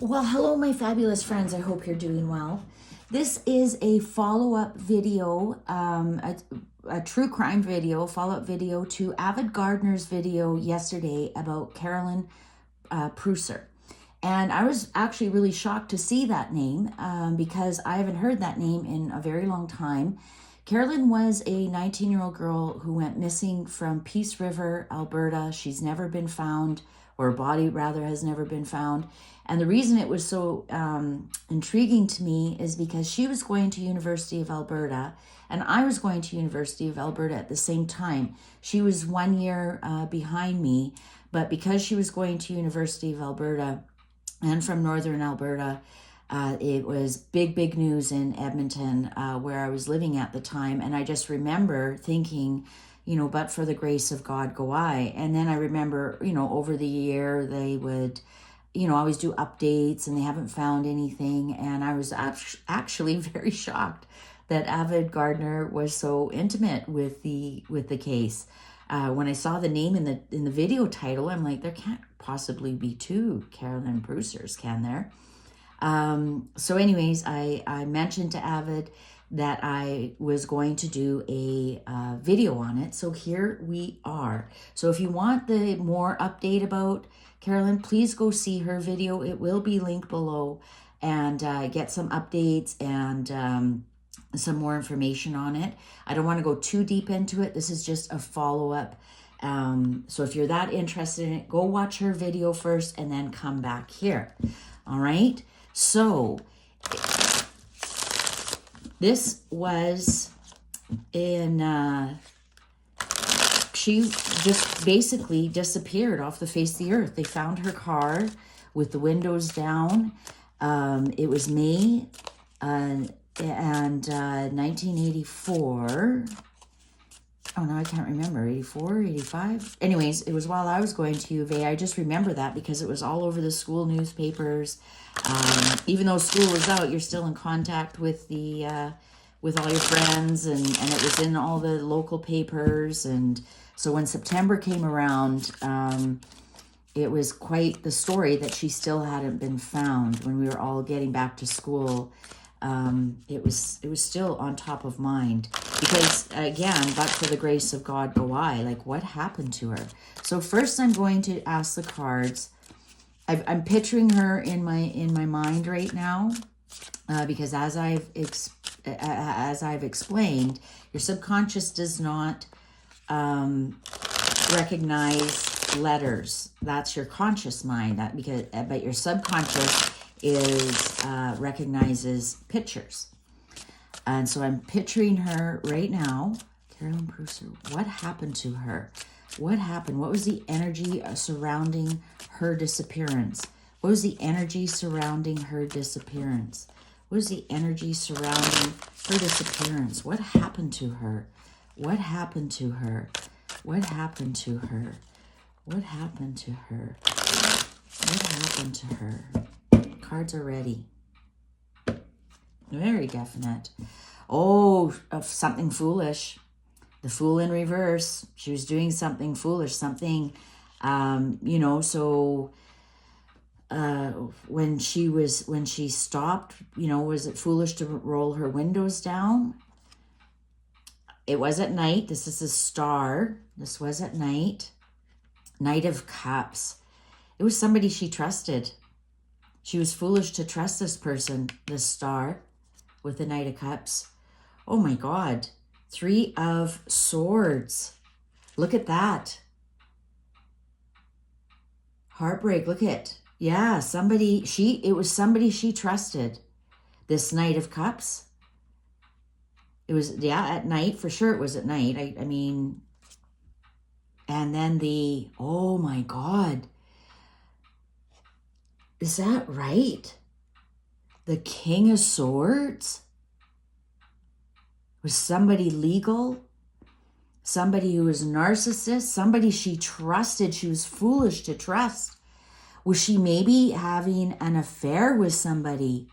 Well, hello, my fabulous friends. I hope you're doing well. This is a follow-up video, a true crime video, follow-up video to Avid Gardner's video yesterday about Carolyn Pruyser. And I was actually really shocked to see that name because I haven't heard that name in a very long time. Carolyn was a 19-year-old girl who went missing from Peace River, Alberta. She's never been found, or her body rather has never been found. And the reason it was so intriguing to me is because she was going to University of Alberta and I was going to University of Alberta at the same time. She was 1 year behind me, but because she was going to University of Alberta and from Northern Alberta, it was big news in Edmonton where I was living at the time. And I just remember thinking, you know, but for the grace of God go I. And then I remember, you know, over the year they would, you know, always do updates and they haven't found anything. And I was actually very shocked that Avid Gardner was so intimate with the case. When I saw the name in the video title, I'm like, there can't possibly be two Carolyn Pruysers, can there? So anyways, I mentioned to Avid that I was going to do a video on it. So here we are. So if you want the more update about Carolyn, please go see her video. It will be linked below, and get some updates and some more information on it. I don't want to go too deep into it. This is just a follow-up. So if you're that interested in it, go watch her video first and then come back here. All right. So this was in, she just basically disappeared off the face of the earth. They found her car with the windows down. It was May and 1984. Oh, no, I can't remember, 84, 85? Anyways, it was while I was going to U of A. I just remember that because it was all over the school newspapers. Even though school was out, you're still in contact with the with all your friends, and it was in all the local papers. And so when September came around, it was quite the story that she still hadn't been found when we were all getting back to school. It was still on top of mind because, again, but for the grace of God go I, like, what happened to her? So first I'm going to ask the cards. I'm picturing her in my mind right now, because as I've explained, your subconscious does not recognize letters. That's your conscious mind. But your subconscious recognizes pictures. And so I'm picturing her right now. Carolyn Pruyser, what happened to her? What happened? What was the energy surrounding her disappearance? What was the energy surrounding her disappearance? What was the energy surrounding her disappearance? What happened to her? What happened to her? What happened to her? What happened to her? What happened to her? Cards are ready. Very definite. Oh, something foolish. The Fool in reverse. She was doing something foolish, something, you know, so when she stopped, you know, was it foolish to roll her windows down? It was at night. This is a star. This was at night. Knight of Cups. It was somebody she trusted. She was foolish to trust this person, this star, with the Knight of Cups. Oh my God. 3 of Swords. Look at that. Heartbreak. Look at, yeah, it was somebody she trusted. This Knight of Cups. It was, yeah, at night. For sure it was at night. I mean, and then oh my God. Is that right? The King of Swords? Was somebody legal? Somebody who was a narcissist? Somebody she trusted, she was foolish to trust? Was she maybe having an affair with somebody?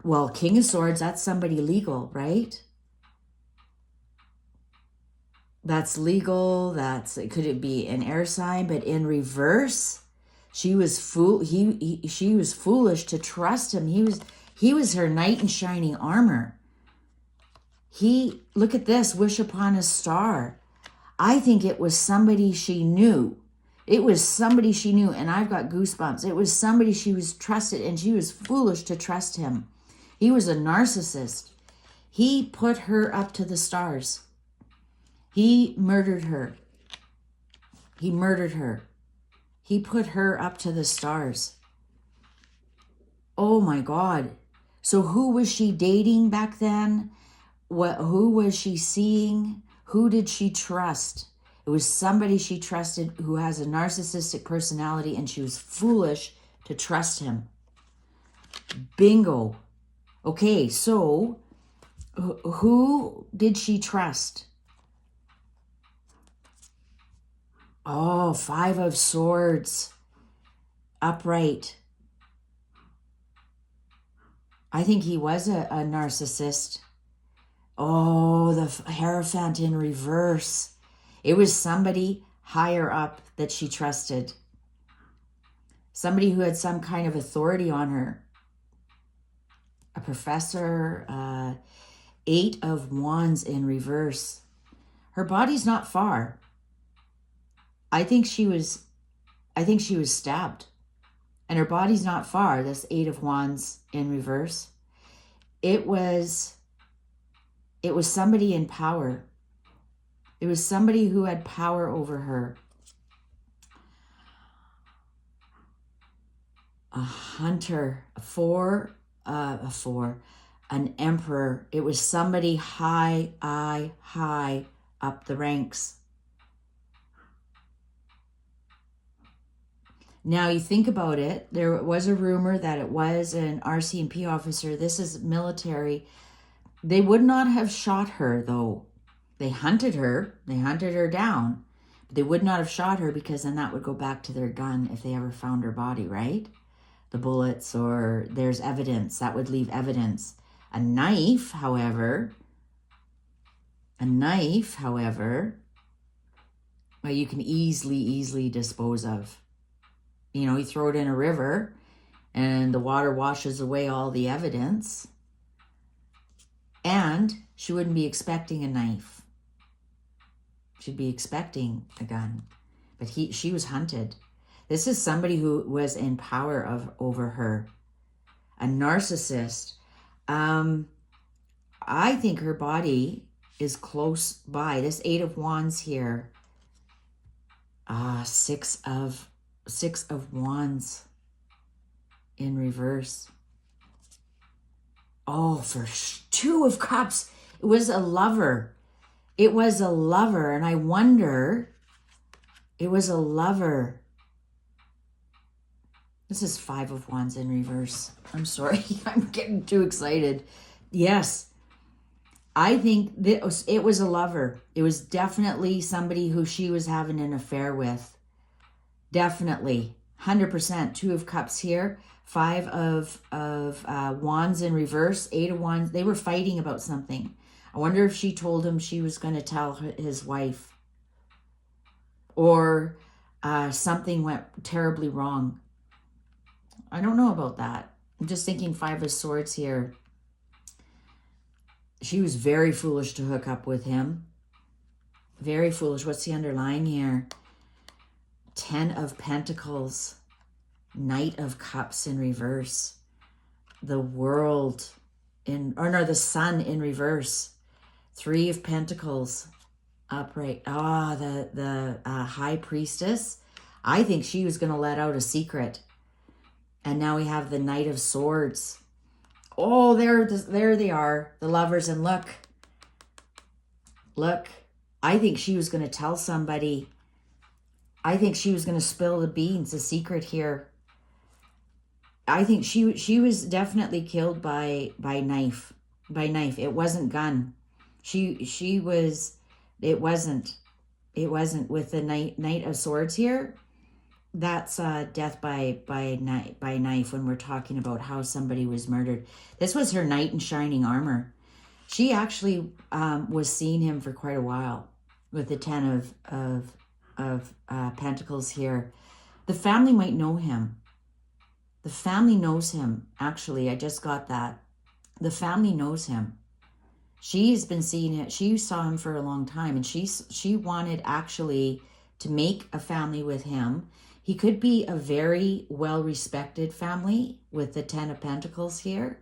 Well, King of Swords, that's somebody legal, right? That's legal. Could it be an air sign? But in reverse, She was she was foolish to trust him. He was her knight in shining armor. Look at this, wish upon a star. I think it was somebody she knew. It was somebody she knew, and I've got goosebumps. It was somebody she was trusted, and she was foolish to trust him. He was a narcissist. He put her up to the stars. He murdered her. He murdered her. He put her up to the stars. Oh my God. So who was she dating back then? Who was she seeing? Who did she trust? It was somebody she trusted who has a narcissistic personality, and she was foolish to trust him. Bingo. Okay, so who did she trust? Oh, 5 of Swords. Upright. I think he was a narcissist. Oh, the Hierophant in reverse. It was somebody higher up that she trusted. Somebody who had some kind of authority on her. A professor. 8 of Wands in reverse. Her body's not far. I think she was stabbed. And her body's not far, this 8 of Wands in reverse. It was somebody in power. It was somebody who had power over her. A hunter, an emperor. It was somebody high up the ranks. Now you think about it, there was a rumor that it was an RCMP officer. This is military. They would not have shot her though. They hunted her down. But they would not have shot her because then that would go back to their gun if they ever found her body, right? The bullets, or there's evidence, that would leave evidence. A knife, however, well, you can easily dispose of. You know, you throw it in a river and the water washes away all the evidence. And she wouldn't be expecting a knife. She'd be expecting a gun. But she was hunted. This is somebody who was in power over her. A narcissist. I think her body is close by. This 8 of Wands here. 6 of Wands in reverse. Oh, for 2 of Cups. It was a lover. It was a lover. And I wonder, it was a lover. This is 5 of Wands in reverse. I'm sorry. I'm getting too excited. Yes. I think it was a lover. It was definitely somebody who she was having an affair with. Definitely. 100%. 2 of Cups here. 5 of Wands in reverse. 8 of Wands. They were fighting about something. I wonder if she told him she was going to tell his wife. Or something went terribly wrong. I don't know about that. I'm just thinking 5 of Swords here. She was very foolish to hook up with him. Very foolish. What's the underlying here? 10 of Pentacles. Knight of Cups in reverse. The World the Sun in reverse. 3 of Pentacles upright. The High Priestess. I think she was going to let out a secret. And now we have the Knight of Swords. Oh, there they are, the lovers. And look, I think she was going to tell somebody. I think she was going to spill the beans, the secret here. I think she was definitely killed by knife. It wasn't gun. It wasn't with the Knight of Swords here. That's death by knife when we're talking about how somebody was murdered. This was her knight in shining armor. She actually was seeing him for quite a while with the 10 of Pentacles here. The family might know him. The family knows him. Actually, I just got that. The family knows him. She's been seeing it. She saw him for a long time, and she wanted actually to make a family with him. He could be a very well-respected family with the Ten of Pentacles here.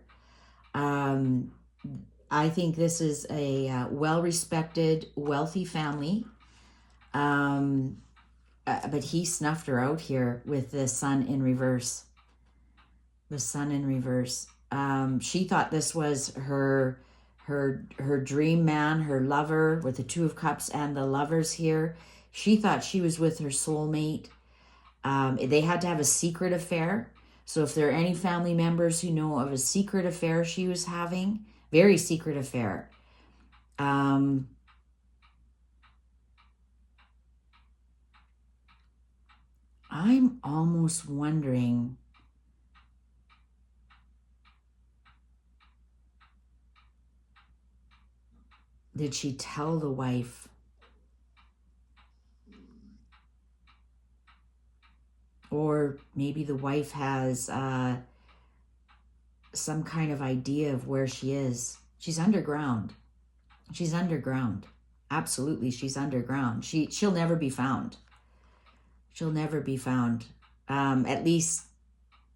I think this is a well-respected, wealthy family. But he snuffed her out here with the Sun in reverse. The Sun in reverse. She thought this was her dream man, her lover, with the Two of Cups and the Lovers here. She thought she was with her soulmate. They had to have a secret affair. So if there are any family members who know of a secret affair she was having, very secret affair. I'm almost wondering, did she tell the wife? Or maybe the wife has some kind of idea of where she is. She's underground. She's underground. Absolutely, she's underground. She'll never be found. She'll never be found. At least,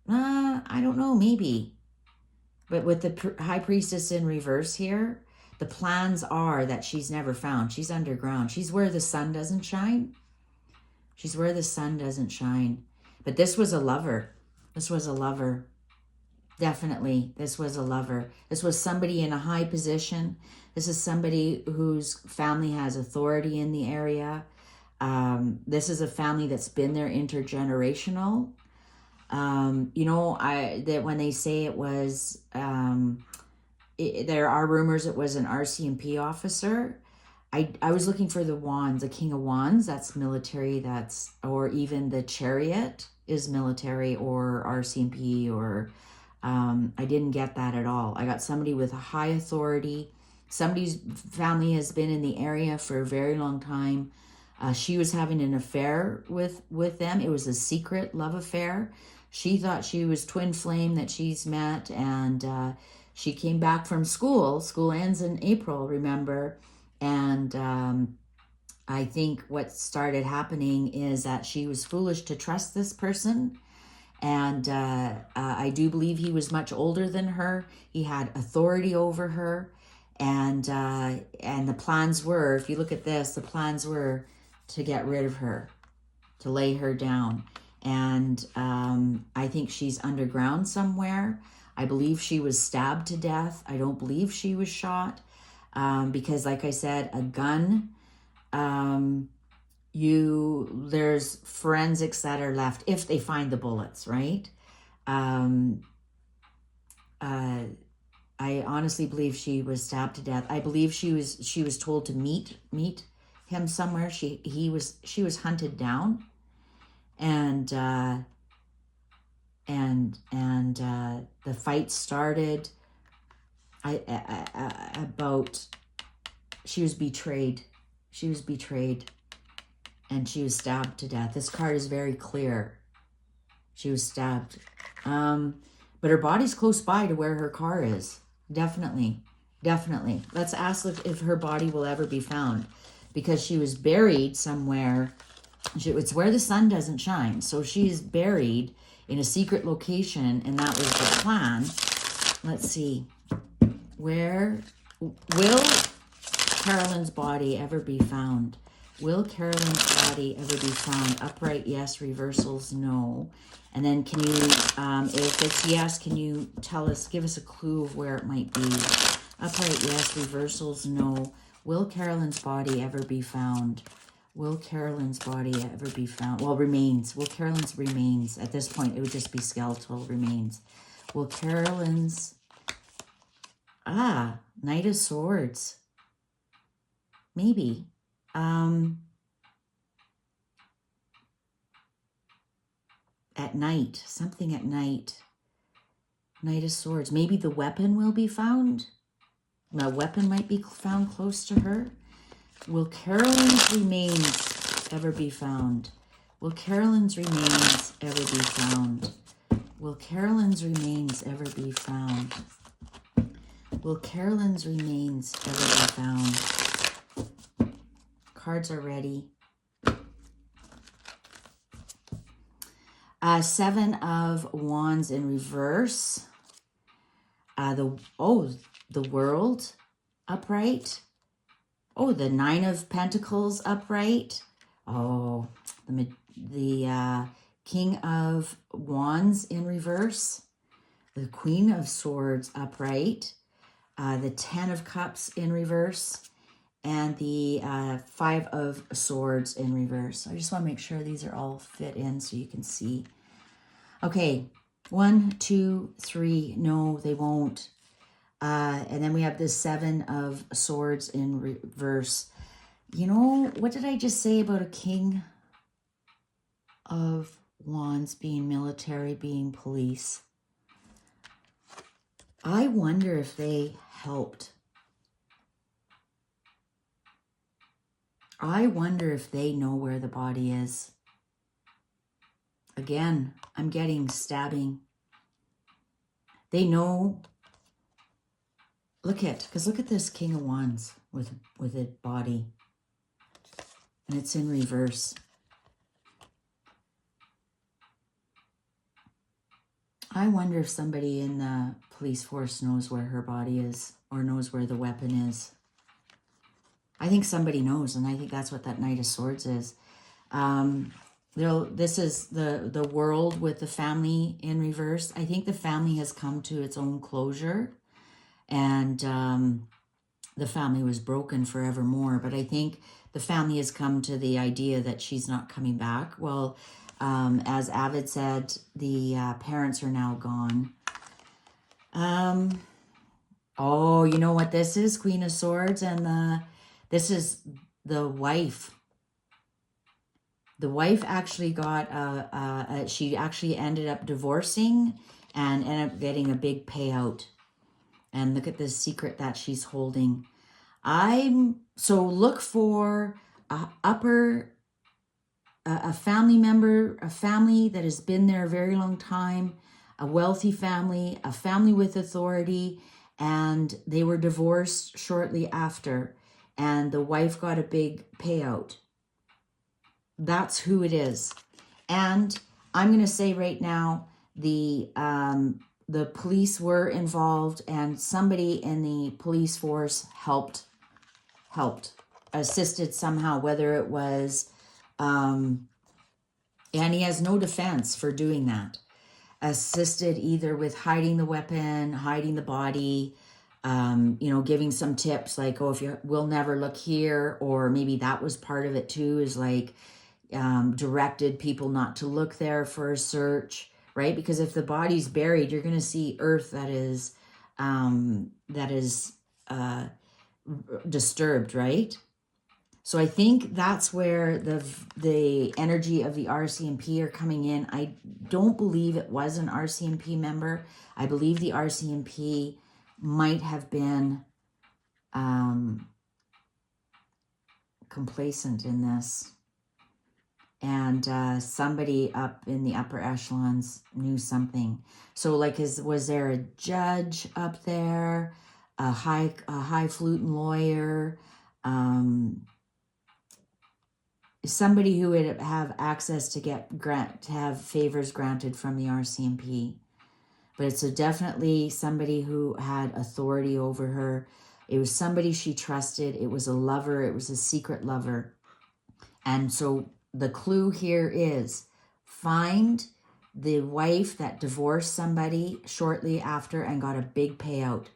I don't know, maybe. But with the High Priestess in reverse here, the plans are that she's never found. She's underground. She's where the sun doesn't shine. She's where the sun doesn't shine. But this was a lover. This was a lover. Definitely, this was a lover. This was somebody in a high position. This is somebody whose family has authority in the area. This is a family that's been there intergenerational. You know, that when they say it was, there are rumors it was an RCMP officer. I was looking for the wands, the King of Wands. That's military. Or even the Chariot is military or RCMP or. I didn't get that at all. I got somebody with a high authority. Somebody's family has been in the area for a very long time. She was having an affair with them. It was a secret love affair. She thought she was twin flame that she's met, and she came back from school. School ends in April, remember? And I think what started happening is that she was foolish to trust this person. And I do believe he was much older than her. He had authority over her. And the plans were, if you look at this, the plans were to get rid of her, to lay her down. And I think she's underground somewhere. I believe she was stabbed to death. I don't believe she was shot. Because like I said, a gun, there's forensics that are left if they find the bullets, right? I honestly believe she was stabbed to death. I believe she was told to meet him somewhere. She was hunted down, and the fight started. She was betrayed. She was betrayed. And she was stabbed to death. This card is very clear. She was stabbed. But her body's close by to where her car is. Definitely. Definitely. Let's ask if her body will ever be found. Because she was buried somewhere. It's where the sun doesn't shine. So she's buried in a secret location. And that was the plan. Let's see. Where will Carolyn's body ever be found? Will Carolyn's body ever be found? Upright, yes. Reversals, no. And then can you, if it's yes, can you give us a clue of where it might be? Upright, yes. Reversals, no. Will Carolyn's body ever be found? Will Carolyn's body ever be found? Well, remains. Will Carolyn's remains? At this point, it would just be skeletal remains. Will Carolyn's... Knight of Swords. Maybe. At night, something at night. Knight of Swords. Maybe the weapon will be found. A weapon might be found close to her. Will Carolyn's remains ever be found? Will Carolyn's remains ever be found? Will Carolyn's remains ever be found? Will Carolyn's remains ever be found? Cards are ready. Seven of Wands in reverse. The World upright. Oh, the Nine of Pentacles upright. Oh, the King of Wands in reverse. The Queen of Swords upright. The Ten of Cups in reverse. And the Five of Swords in reverse. I just want to make sure these are all fit in so you can see. Okay, 1, 2, 3. No, they won't. And then we have the Seven of Swords in reverse. You know, what did I just say about a King of Wands being military, being police? I wonder if they helped. I wonder if they know where the body is. Again, I'm getting stabbing. They know. Look at this King of Wands with a body. And it's in reverse. I wonder if somebody in the police force knows where her body is or knows where the weapon is. I think somebody knows, and I think that's what that Knight of Swords is. This is the World with the family in reverse. I think the family has come to its own closure, and the family was broken forevermore. But I think the family has come to the idea that she's not coming back. Well, as Avid said, the parents are now gone. Oh, you know what this is? Queen of Swords, and this is the wife. The wife actually got, she actually ended up divorcing and ended up getting a big payout. And look at the secret that she's holding. So look for a family member, a family that has been there a very long time, a wealthy family, a family with authority, and they were divorced shortly after. And the wife got a big payout. That's who it is. And I'm going to say right now, the police were involved, and somebody in the police force helped, assisted somehow, whether it was, and he has no defense for doing that. Assisted either with hiding the weapon, hiding the body, giving some tips like, oh, we'll never look here, or maybe that was part of it too, is like directed people not to look there for a search, right? Because if the body's buried, you're going to see earth that is disturbed, right? So I think that's where the energy of the RCMP are coming in. I don't believe it was an RCMP member. I believe the RCMP might have been complacent in this. And somebody up in the upper echelons knew something. So like, was there a judge up there, a highfalutin lawyer, somebody who would have access to have favors granted from the RCMP? But it's definitely somebody who had authority over her. It was somebody she trusted. It was a lover. It was a secret lover. And so the clue here is find the wife that divorced somebody shortly after and got a big payout,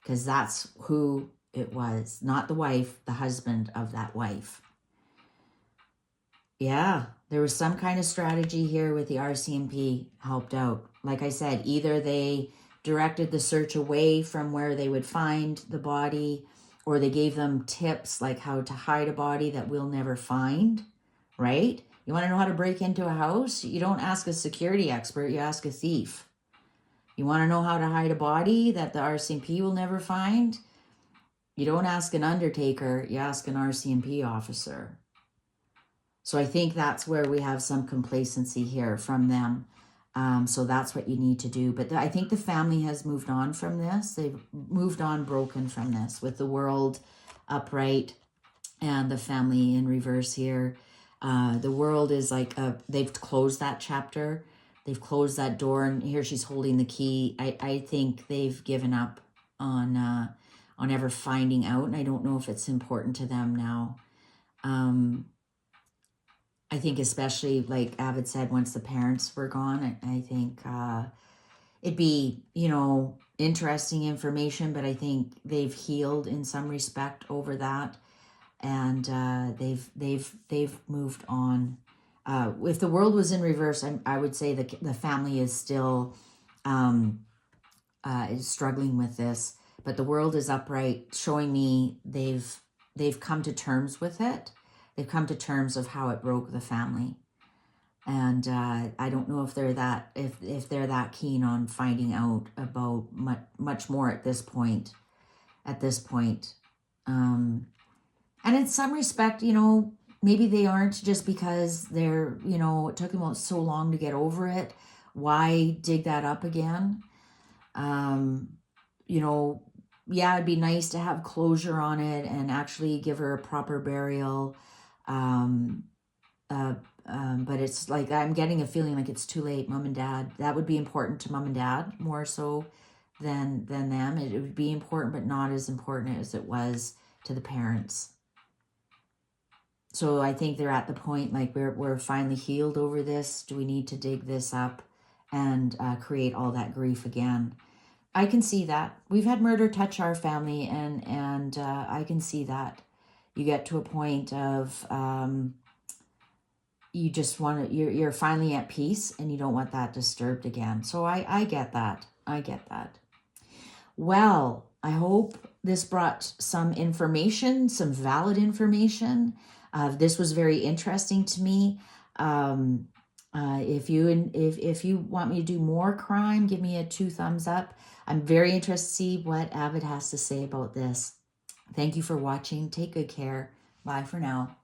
because that's who it was. Not the wife, the husband of that wife. Yeah, there was some kind of strategy here with the RCMP helped out. Like I said, either they directed the search away from where they would find the body, or they gave them tips like how to hide a body that we'll never find, right? You want to know how to break into a house? You don't ask a security expert, you ask a thief. You want to know how to hide a body that the RCMP will never find? You don't ask an undertaker, you ask an RCMP officer. So I think that's where we have some complacency here from them. So that's what you need to do. But I think the family has moved on from this. They've moved on broken from this, with the world upright and the family in reverse here. The world is like, they've closed that chapter. They've closed that door, and here she's holding the key. I think they've given up on ever finding out, and I don't know if it's important to them now. I think especially, like Avid said, once the parents were gone, I think it'd be, you know, interesting information, but I think they've healed in some respect over that, and they've moved on. If the world was in reverse, I would say the family is still is struggling with this, but the world is upright, showing me they've come to terms with it. They've come to terms of how it broke the family. And I don't know if they're that if they're that keen on finding out about much more at this point. And in some respect, you know, maybe they aren't, just because they're, you know, it took them so long to get over it. Why dig that up again? You know, yeah, it'd be nice to have closure on it and actually give her a proper burial. But it's like, I'm getting a feeling like it's too late. Mom and dad, that would be important to mom and dad more so than them. It would be important, but not as important as it was to the parents. So I think they're at the point, like, we're finally healed over this. Do we need to dig this up and create all that grief again? I can see that. We've had murder touch our family, and I can see that. You get to a point of you just want to, you're finally at peace, and you don't want that disturbed again. So I get that. I get that. Well, I hope this brought some information, some valid information. This was very interesting to me. If you want me to do more crime, give me a 2 thumbs up. I'm very interested to see what Avid has to say about this. Thank you for watching. Take good care. Bye for now.